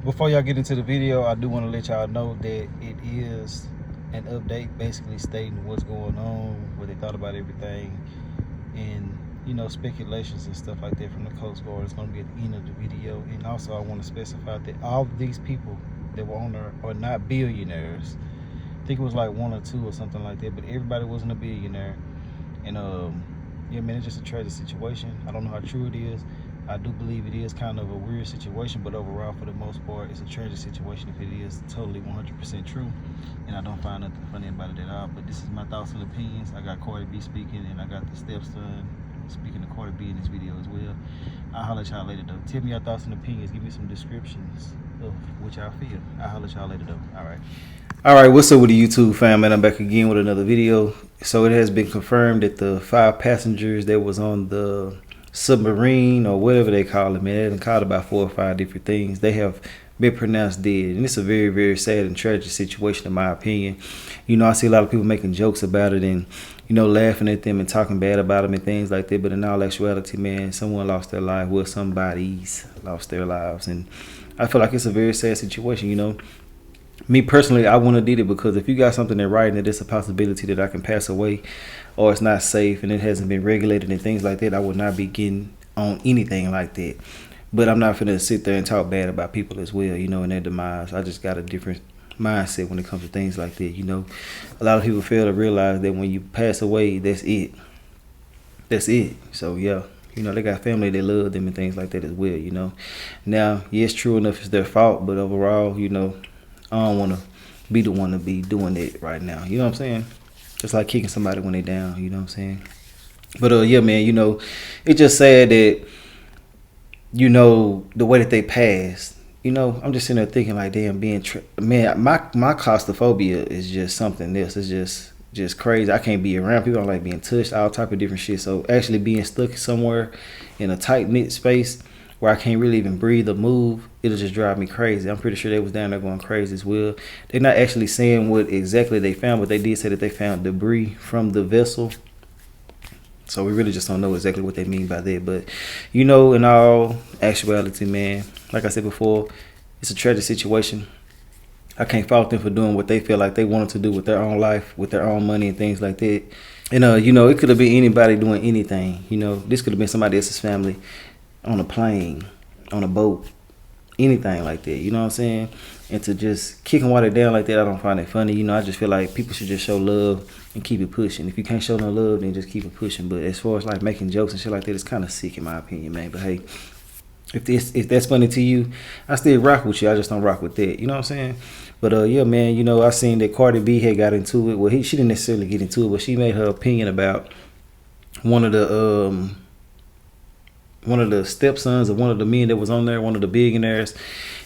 Before y'all get into the video, I do want to let y'all know that it is an update basically stating what's going on, what they thought about everything, and speculations and stuff like that from the Coast Guard is going to be at the end of the video. And also I want to specify that all of these people that were on there are not billionaires. I think it was like one or two or something like that, but everybody wasn't a billionaire. And yeah, man, it's just a tragic situation. I don't know how true it is. I do believe it is kind of a weird situation, but overall, for the most part, it's a tragic situation if it is totally 100% true. And I don't find nothing funny about it at all. But this is my thoughts and opinions. I got Cardi B speaking, and I got the Stepson speaking to Cardi B in this video as well. I'll holler at y'all later, though. Tell me your thoughts and opinions. Give me some descriptions of what y'all feel. I'll holler at y'all later, though. All right, what's up with the YouTube fam, man? I'm back again with another video. So it has been confirmed that the 5 passengers that was on the submarine, or whatever they call it, man, they done called about 4 or 5 different things, they have been pronounced dead. And it's a very, very sad and tragic situation in my opinion. I see a lot of people making jokes about it and laughing at them and talking bad about them and things like that, but in all actuality, man, someone lost their life. Well, somebody's lost their lives, and I feel like it's a very sad situation. Me personally, I wouldn't have did it, because if you got something in writing that it's a possibility that I can pass away, or it's not safe and it hasn't been regulated and things like that, I would not be getting on anything like that. But I'm not finna sit there and talk bad about people as well, and their demise. I just got a different mindset when it comes to things like that. A lot of people fail to realize that when you pass away, that's it. That's it. So yeah. They got family that love them and things like that as well. Now, yes, true enough, it's their fault, but overall, I don't want to be the one to be doing it right now. You know what I'm saying? Just like kicking somebody when they down. You know what I'm saying? But yeah, man. It's just sad that the way that they passed. I'm just sitting there thinking like, damn, man, my claustrophobia is just something else. It's just crazy. I can't be around people. I don't like being touched, all type of different shit. So actually being stuck somewhere in a tight knit space where I can't really even breathe or move, it'll just drive me crazy. I'm pretty sure they was down there going crazy as well. They're not actually saying what exactly they found, but they did say that they found debris from the vessel. So we really just don't know exactly what they mean by that. But, in all actuality, man, like I said before, it's a tragic situation. I can't fault them for doing what they feel like they wanted to do with their own life, with their own money and things like that. And, it could have been anybody doing anything. This could have been somebody else's family on a plane, on a boat, anything like that. You know what I'm saying? And to just kick water down like that, I don't find it funny. I just feel like people should just show love and keep it pushing. If you can't show no love, then just keep it pushing. But as far as like making jokes and shit like that, it's kind of sick in my opinion, man. But hey, if that's funny to you, I still rock with you. I just don't rock with that. You know what I'm saying? But yeah, man, I seen that Cardi B had got into it. Well, she didn't necessarily get into it, but she made her opinion about one of the stepsons of one of the men that was on there, one of the billionaires,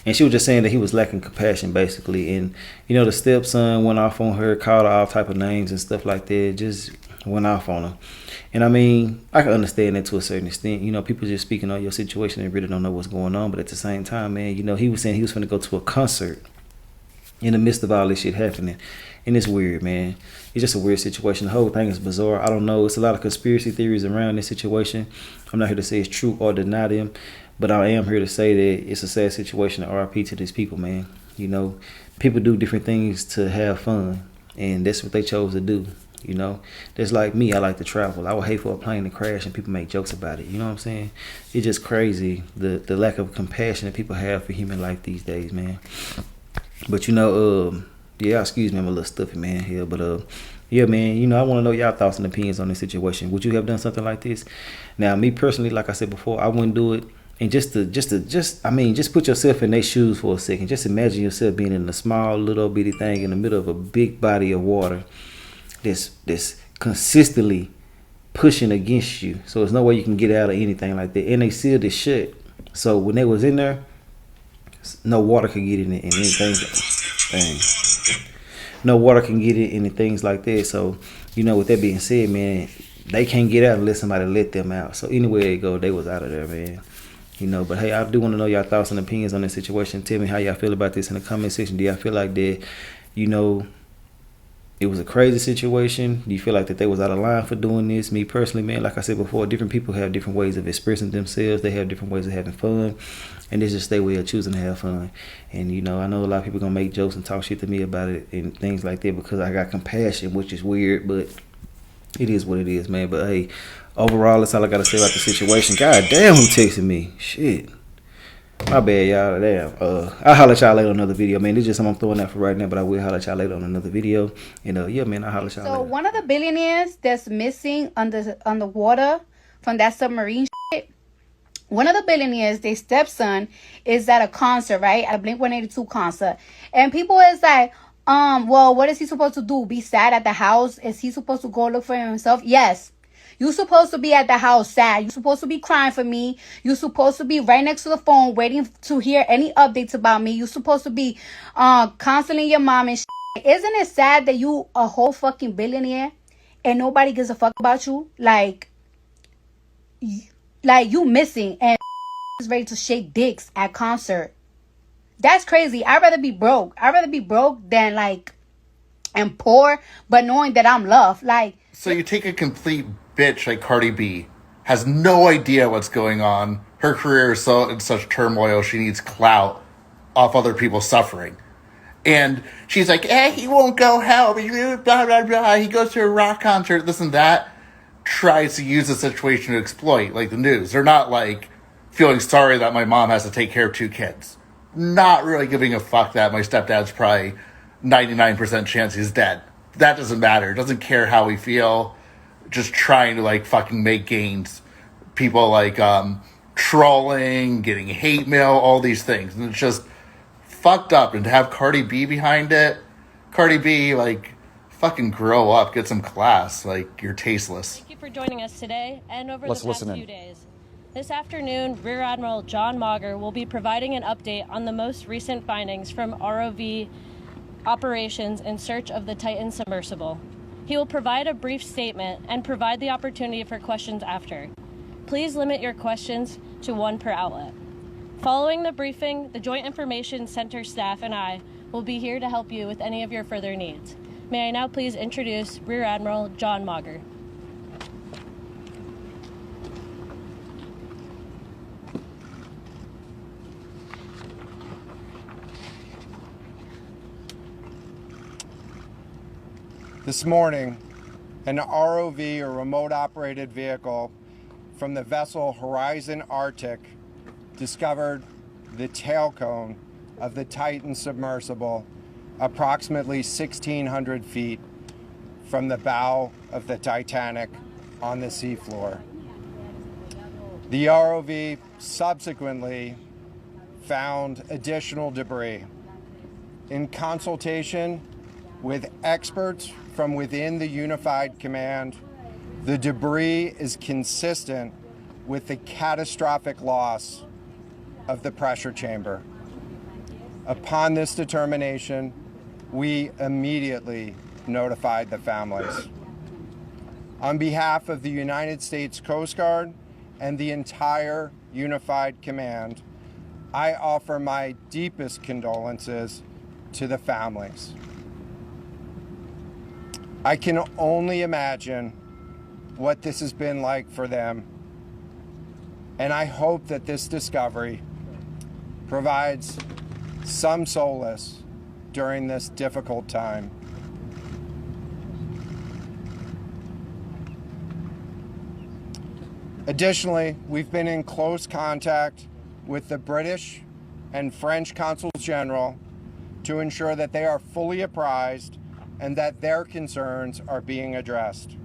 and she was just saying that he was lacking compassion, basically. And the stepson went off on her, called her all type of names and stuff like that, just went off on her. And I mean, I can understand that to a certain extent. People just speaking on your situation and really don't know what's going on. But at the same time, man, he was saying he was going to go to a concert in the midst of all this shit happening. And it's weird, man. It's just a weird situation. The whole thing is bizarre. I don't know. It's a lot of conspiracy theories around this situation. I'm not here to say it's true or deny them, but I am here to say that it's a sad situation. RIP to these people, man. People do different things to have fun, and that's what they chose to do. That's like me. I like to travel. I would hate for a plane to crash and people make jokes about it. You know what I'm saying? It's just crazy, the lack of compassion that people have for human life these days, man. But yeah, excuse me, I'm a little stuffy, man, here. But yeah, man, I want to know y'all thoughts and opinions on this situation. Would you have done something like this? Now, me personally, like I said before, I wouldn't do it. And just put yourself in their shoes for a second. Just imagine yourself being in a small little bitty thing in the middle of a big body of water that's consistently pushing against you. So there's no way you can get out of anything like that. And they sealed it shut. So when they was in there, no water could get in it and anything. Dang. No water can get it and things like that. So, with that being said, man, they can't get out unless somebody let them out. So anywhere they go, they was out of there, man. But hey, I do want to know y'all thoughts and opinions on this situation. Tell me how y'all feel about this in the comment section. Do y'all feel like that, it was a crazy situation? Do you feel like that they was out of line for doing this? Me personally, man, like I said before, different people have different ways of expressing themselves. They have different ways of having fun, and it's just their way of choosing to have fun. And you know, I know a lot of people gonna make jokes and talk shit to me about it and things like that because I got compassion, which is weird, but it is what it is, man. But hey, overall, that's all I gotta say about the situation. God damn, who texted me? Shit. My bad, y'all. Damn. I'll holler at y'all later on another video, man. This is just something I'm throwing out for right now, but I will holler at y'all later on another video. And yeah, man, I'll holler at y'all later. So one of the billionaires that's missing on the water from that submarine shit, one of the billionaires, their stepson, is at a concert, right? At a Blink-182 concert. And people is like, well, what is he supposed to do? Be sad at the house? Is he supposed to go look for himself? Yes. You're supposed to be at the house sad. You're supposed to be crying for me. You're supposed to be right next to the phone waiting to hear any updates about me. You're supposed to be counseling your mom and shit. Isn't it sad that you a whole fucking billionaire and nobody gives a fuck about you? Like you missing and is ready to shake dicks at concert. That's crazy. I'd rather be broke. I'd rather be broke than like and poor, but knowing that I'm loved. Like, so you take a complete bitch like Cardi B, has no idea what's going on. Her career is so in such turmoil, she needs clout off other people's suffering. And she's like, he won't go help. Blah, blah, blah. He goes to a rock concert, this and that. Tries to use the situation to exploit, like the news. They're not like feeling sorry that my mom has to take care of 2 kids. Not really giving a fuck that my stepdad's probably 99% chance he's dead. That doesn't matter. Doesn't care how we feel. Just trying to like fucking make gains. People like trolling, getting hate mail, all these things. And it's just fucked up. And to have Cardi B behind it, Cardi B, like, fucking grow up, get some class. Like, you're tasteless. Thank you for joining us today and over the past few days. This afternoon, Rear Admiral John Mauger will be providing an update on the most recent findings from ROV operations in search of the Titan submersible. He will provide a brief statement and provide the opportunity for questions after. Please limit your questions to 1 per outlet. Following the briefing, the Joint Information Center staff and I will be here to help you with any of your further needs. May I now please introduce Rear Admiral John Mauger. This morning, an ROV, or remote operated vehicle, from the vessel Horizon Arctic discovered the tail cone of the Titan submersible approximately 1,600 feet from the bow of the Titanic on the seafloor. The ROV subsequently found additional debris. In consultation with experts from within the Unified Command, the debris is consistent with the catastrophic loss of the pressure chamber. Upon this determination, we immediately notified the families. On behalf of the United States Coast Guard and the entire Unified Command, I offer my deepest condolences to the families. I can only imagine what this has been like for them, and I hope that this discovery provides some solace during this difficult time. Additionally, we've been in close contact with the British and French Consuls General to ensure that they are fully apprised and that their concerns are being addressed.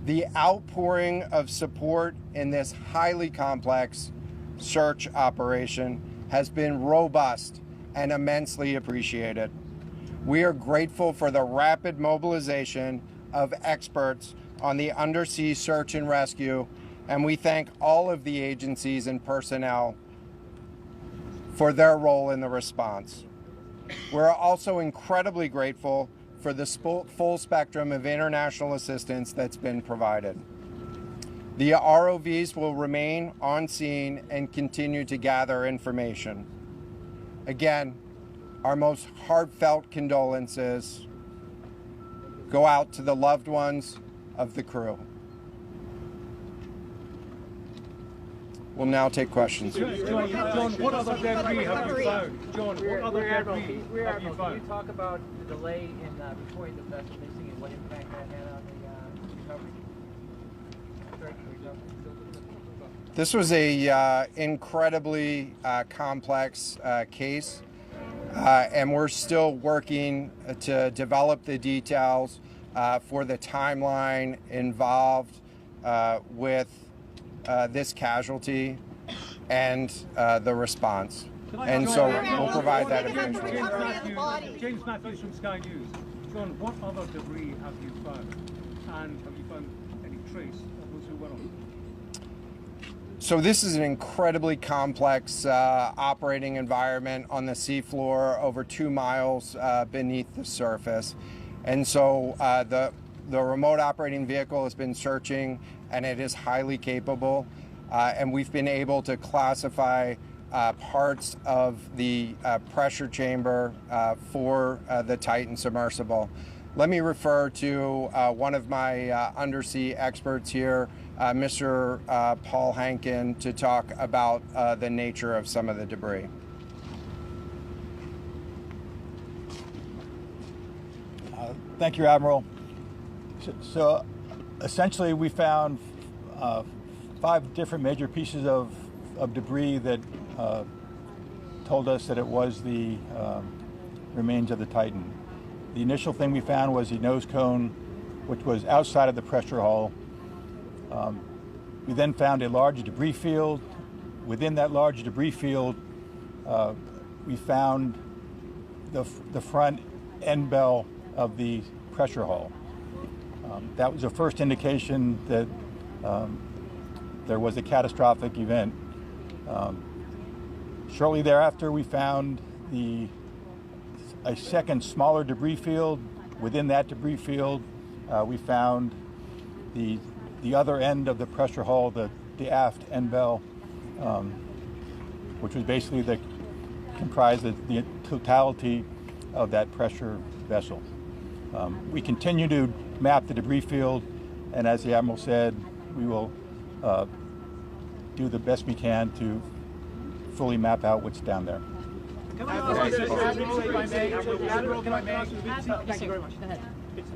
The outpouring of support in this highly complex search operation has been robust and immensely appreciated. We are grateful for the rapid mobilization of experts on the undersea search and rescue, and we thank all of the agencies and personnel for their role in the response. We're also incredibly grateful for the full spectrum of international assistance that's been provided. The ROVs will remain on scene and continue to gather information. Again, our most heartfelt condolences go out to the loved ones of the crew. We'll now take questions. John, what other debris have you found? John, what other debris have you found? Can you talk about the delay in reporting the vessel missing and what impact that had on the recovery? This was a incredibly complex case, and we're still working to develop the details for the timeline involved with this casualty and the response. And so we'll provide that information. James Matthews from Sky News. John, what other debris have you found? And have you found any trace of those who were on it? So this is an incredibly complex operating environment on the seafloor, over 2 miles beneath the surface. And so the remote operating vehicle has been searching, and it is highly capable. And we've been able to classify parts of the pressure chamber for the Titan submersible. Let me refer to one of my undersea experts here, Mr. Paul Hankin, to talk about the nature of some of the debris. Thank you, Admiral. So essentially, we found 5 different major pieces of debris that told us that it was the remains of the Titan. The initial thing we found was the nose cone, which was outside of the pressure hull. We then found a large debris field. Within that large debris field, we found the front end bell of the pressure hull. That was the first indication that there was a catastrophic event. Shortly thereafter, we found a second smaller debris field. Within that debris field, we found the other end of the pressure hull, the aft end bell, which was basically comprised of the totality of that pressure vessel. We continue to map the debris field, and as the Admiral said, we will do the best we can to fully map out what's down there. Can I ask you, Admiral, can I ask you, thank you very much.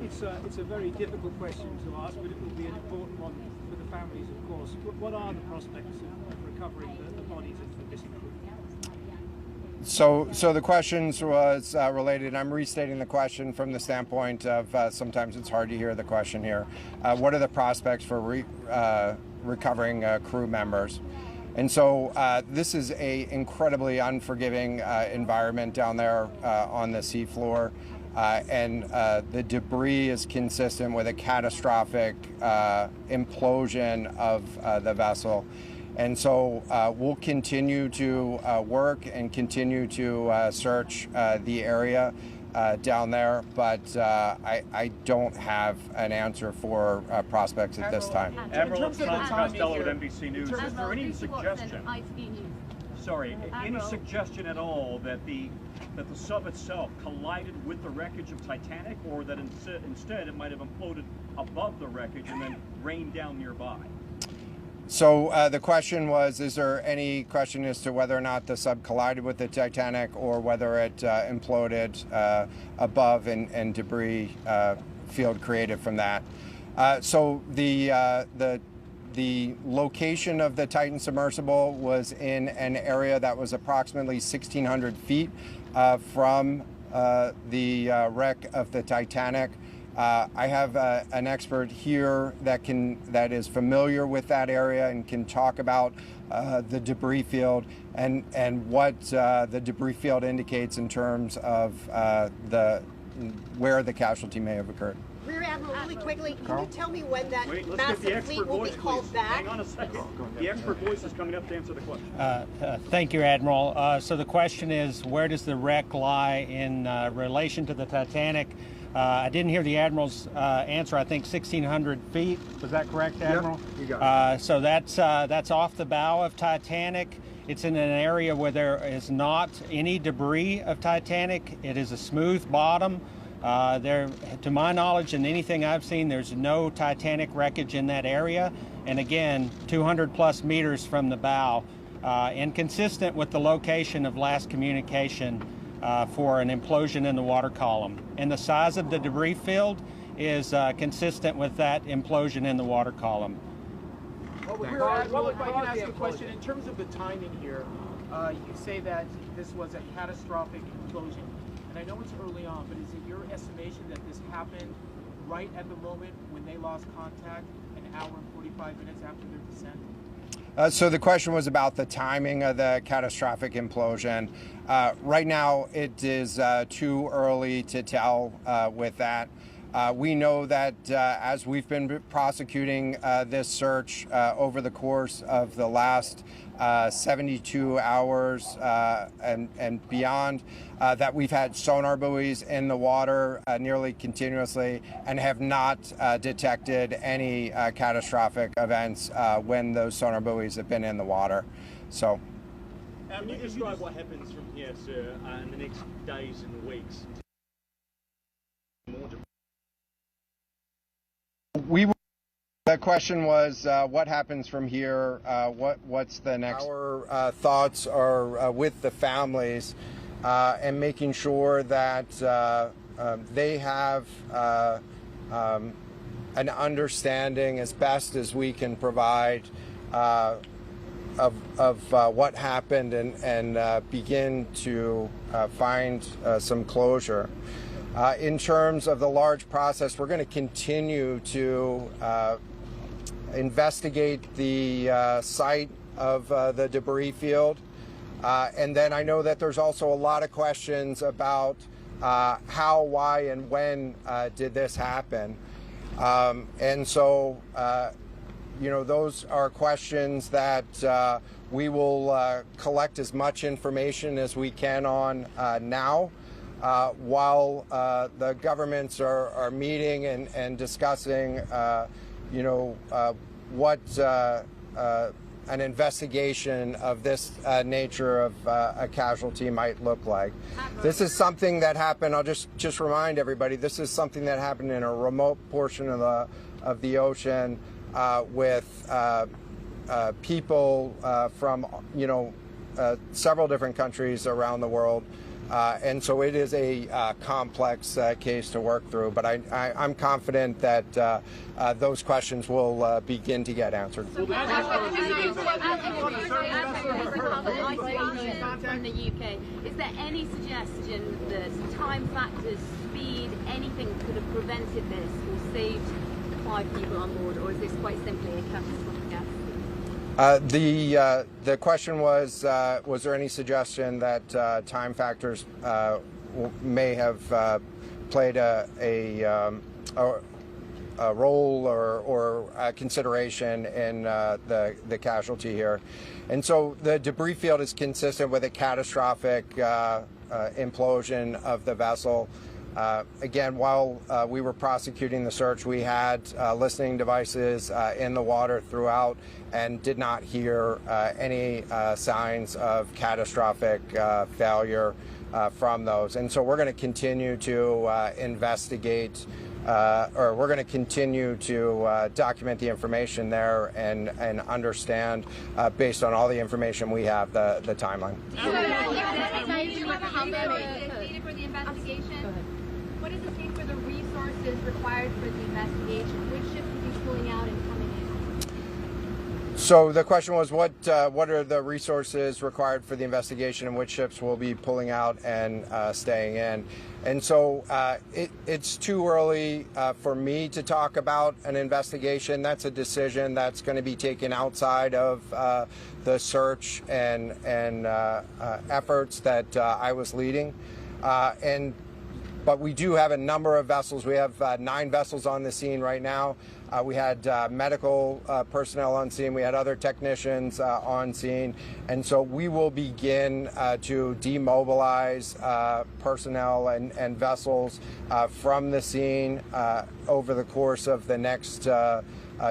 It's a very difficult question to ask, but it will be an important one for the families, of course. What are the prospects of recovering the bodies of the missing crew? So the questions was related. I'm restating the question from the standpoint of sometimes it's hard to hear the question here. What are the prospects for recovering crew members? And so this is a incredibly unforgiving environment down there on the seafloor. And the debris is consistent with a catastrophic implosion of the vessel. And so we'll continue to work and continue to search the area down there, but I don't have an answer for prospects at this time. Admiral Tom Costello at NBC News. Is there any suggestion? Sorry, any suggestion at all that the sub itself collided with the wreckage of Titanic, or that instead it might have imploded above the wreckage and then rained down nearby? So the question was, is there any question as to whether or not the sub collided with the Titanic or whether it imploded above and debris field created from that? So the location of the Titan submersible was in an area that was approximately 1,600 feet from the wreck of the Titanic. I have an expert here that is familiar with that area and can talk about the debris field and what the debris field indicates in terms of where the casualty may have occurred. Rear Admiral, really quickly, can you tell me when that massive fleet will be called back? Hang on a second. The expert voice is coming up to answer the question. Thank you, Admiral. So the question is, where does the wreck lie in relation to the Titanic? I didn't hear the Admiral's answer. I think 1,600 feet. Was that correct, Admiral? Yeah, you got it. So that's off the bow of Titanic. It's in an area where there is not any debris of Titanic. It is a smooth bottom. To my knowledge and anything I've seen, there's no Titanic wreckage in that area. And again, 200 plus meters from the bow, and consistent with the location of last communication for an implosion in the water column. And the size of the debris field is consistent with that implosion in the water column. If I can ask a question, in terms of the timing here, you say that this was a catastrophic implosion. And I know it's early on, but is it your estimation that this happened right at the moment when they lost contact, an hour and 45 minutes after their descent? So the question was about the timing of the catastrophic implosion. Right now, it is too early to tell with that. We know that as we've been prosecuting this search over the course of the last 72 hours and beyond, that we've had sonar buoys in the water nearly continuously and have not detected any catastrophic events when those sonar buoys have been in the water. So, can you describe what happens from here, sir, in the next days and weeks? The question was, what happens from here? What's the next? Our thoughts are with the families and making sure that they have an understanding as best as we can provide of what happened and begin to find some closure. In terms of the large process, we're going to continue to investigate the site of the debris field. And then I know that there's also a lot of questions about how, why, and when did this happen. And so, those are questions that we will collect as much information as we can on now. While the governments are meeting and discussing, what an investigation of this nature of a casualty might look like. This is something that happened. I'll just remind everybody. This is something that happened in a remote portion of the ocean with people from several different countries around the world. And so it is a complex case to work through, but I'm confident that those questions will begin to get answered. From the UK, is there any suggestion that time factors, speed, anything could have prevented this or saved 5 people on board, or is this quite simply a catastrophic accident? The question was there any suggestion that time factors may have played a role or a consideration in the casualty here? And so the debris field is consistent with a catastrophic implosion of the vessel. Again, while we were prosecuting the search, we had listening devices in the water throughout and did not hear any signs of catastrophic failure from those. And so we're going to continue to investigate, or we're going to continue to document the information there and understand, based on all the information we have, the timeline. What is the state for the resources required for the investigation? Which ships will be pulling out and coming in? So the question was, what are the resources required for the investigation, and which ships will be pulling out and staying in? And so it's too early for me to talk about an investigation. That's a decision that's going to be taken outside of the search and efforts that I was leading. But we do have a number of vessels. We have 9 vessels on the scene right now. We had medical personnel on scene. We had other technicians on scene. And so we will begin to demobilize personnel and vessels from the scene over the course of the next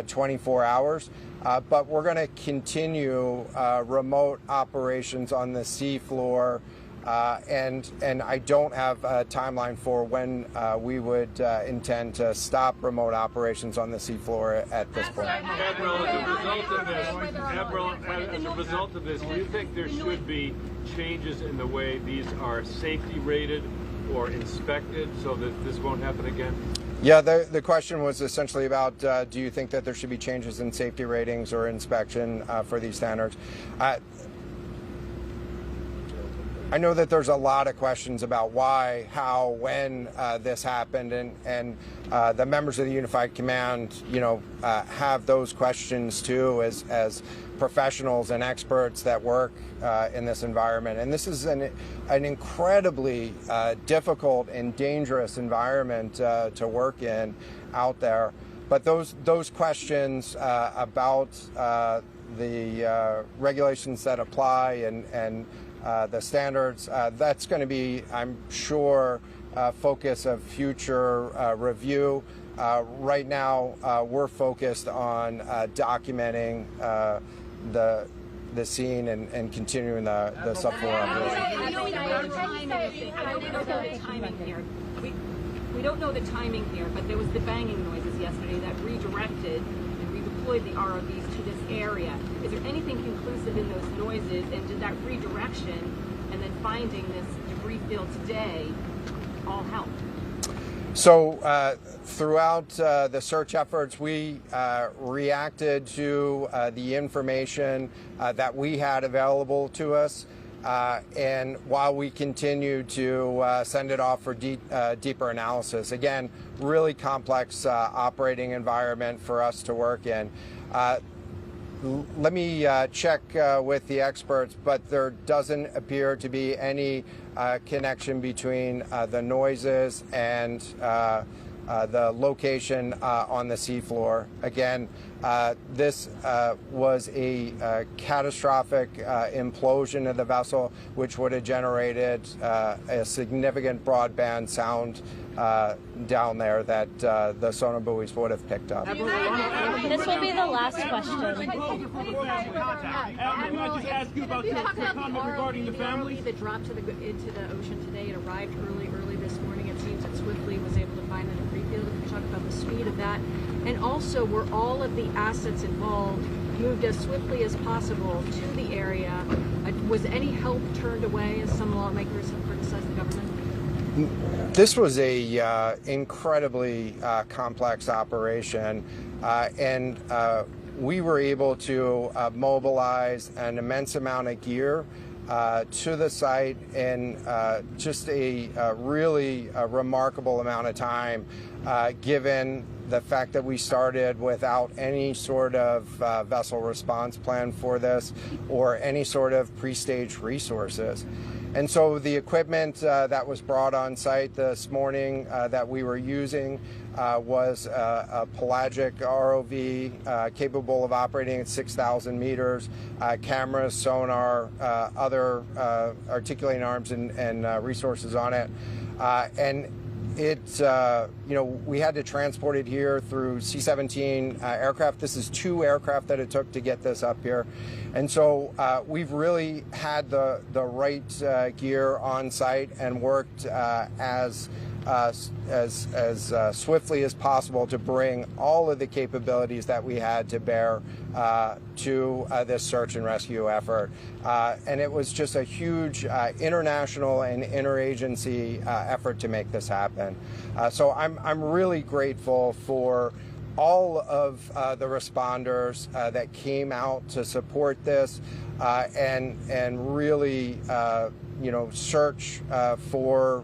24 hours. But we're going to continue remote operations on the sea floor And I don't have a timeline for when we would intend to stop remote operations on the seafloor at this point. Admiral, as a result of this, do you think there should be changes in the way these are safety rated or inspected so that this won't happen again? Yeah, the question was essentially about do you think that there should be changes in safety ratings or inspection for these standards? I know that there's a lot of questions about why, how, when this happened, and the members of the Unified Command, have those questions too as professionals and experts that work in this environment. And this is an incredibly difficult and dangerous environment to work in out there. But those questions about the regulations that apply and the standards, that's going to be, I'm sure, focus of future review. Right now, we're focused on documenting the scene and continuing the subfloor operation. We don't know the timing here, but there was the banging noises yesterday that redirected and redeployed the ROVs to this area. Is there anything conclusive in those noises, and did that redirection and then finding this debris field today all help? So throughout the search efforts, we reacted to the information that we had available to us. And while we continue to send it off for deeper analysis, again, really complex operating environment for us to work in. Let me check with the experts, but there doesn't appear to be any connection between the noises and the location on the seafloor. Again, this was a catastrophic implosion of the vessel, which would have generated a significant broadband sound down there that the sonar buoys would have picked up. This will be the last question. Can I just ask you about your comment regarding the family? That dropped into the ocean today. It arrived early this morning. It seems that Swiftly was able to find the debris field. If you talk about the speed of that, and also were all of the assets involved moved as swiftly as possible to the area? Was any help turned away, as some lawmakers have criticized the government? This was a incredibly complex operation, and we were able to mobilize an immense amount of gear to the site in just a really remarkable amount of time, given the fact that we started without any sort of vessel response plan for this or any sort of pre-stage resources. And so the equipment that was brought on site this morning that we were using was a pelagic ROV capable of operating at 6,000 meters, cameras, sonar, other articulating arms and resources on it. And it, we had to transport it here through C-17 aircraft. This is 2 aircraft that it took to get this up here. And so we've really had the right gear on site and worked as swiftly as possible to bring all of the capabilities that we had to bear to this search and rescue effort. And it was just a huge international and interagency effort to make this happen. So I'm really grateful for all of the responders that came out to support this and really search for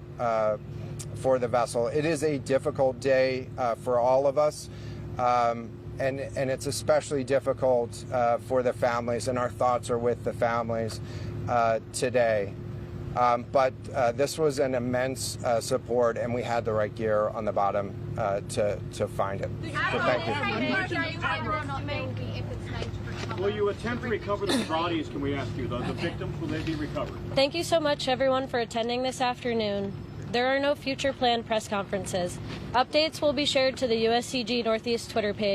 the vessel. It is a difficult day for all of us, and it's especially difficult for the families, and our thoughts are with the families today. But this was an immense support, and we had the right gear on the bottom to find it. So thank you. Will you attempt to recover the bodies, can we ask you? The victims, will they be recovered? Thank you so much, everyone, for attending this afternoon. There are no future planned press conferences. Updates will be shared to the USCG Northeast Twitter page.